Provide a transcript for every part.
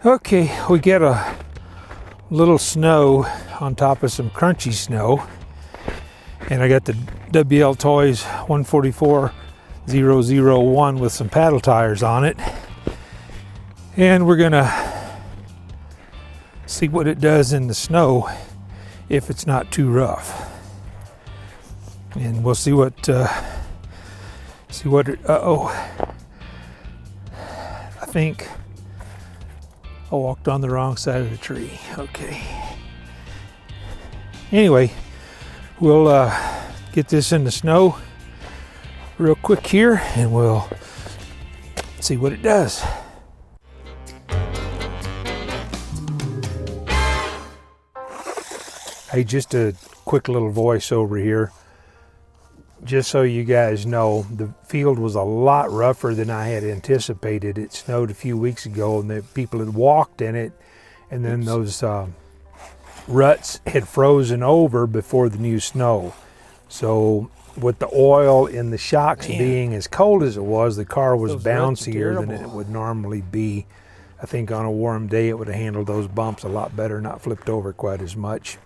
Okay, we get a little snow on top of some crunchy snow, and I got the WLtoys 144001 with some paddle tires on it, and we're gonna see what it does in the snow if it's not too rough, and we'll see what I think I walked on the wrong side of the tree. Okay. Anyway, we'll get this in the snow real quick here, and we'll see what it does. Hey, just a quick little voiceover here. Just so you guys know, the field was a lot rougher than I had anticipated. It snowed a few weeks ago, and the people had walked in it, and then those ruts had frozen over before the new snow. So with the oil in the shocks being as cold as it was, the car was bouncier than it would normally be. I think on a warm day it would have handled those bumps a lot better, not flipped over quite as much.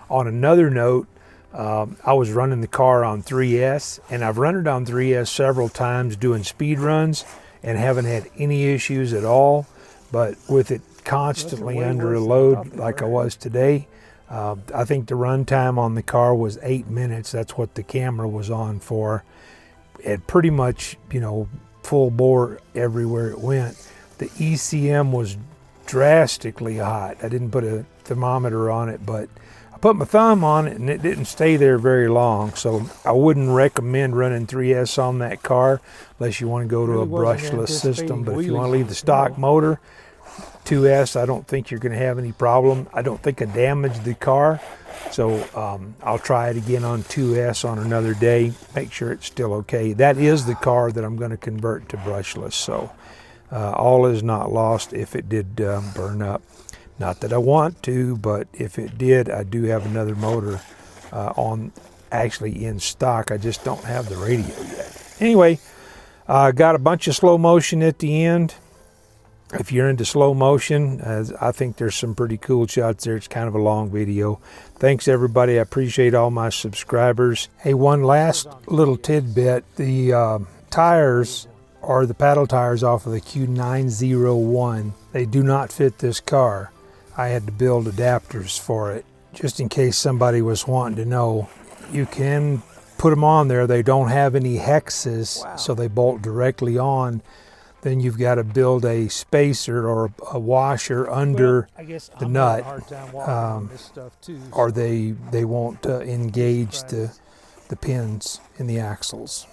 On another note, I was running the car on 3S, and I've run it on 3S several times doing speed runs and haven't had any issues at all. But with it constantly under a load like I was today, I think the run time on the car was 8 minutes. That's what the camera was on for. It pretty much, you know, full bore everywhere it went. The ECM was drastically hot. I didn't put a thermometer on it, but I put my thumb on it and it didn't stay there very long, so I wouldn't recommend running 3S on that car unless you want to go to a brushless system. But if you want to leave the stock motor, 2S, I don't think you're going to have any problem. I don't think I damaged the car, so I'll try it again on 2S on another day, make sure it's still okay. That is the car that I'm going to convert to brushless, so all is not lost if it did burn up. Not that I want to, but if it did, I do have another motor actually in stock. I just don't have the radio yet. Anyway, got a bunch of slow motion at the end. If you're into slow motion, I think there's some pretty cool shots there. It's kind of a long video. Thanks everybody. I appreciate all my subscribers. Hey, one last little tidbit. The tires are the paddle tires off of the Q901. They do not fit this car. I had to build adapters for it. Just in case somebody was wanting to know, you can put them on there. They don't have any hexes, so they bolt directly on. Then you've got to build a spacer or a washer under the nut, or they won't engage the pins in the axles.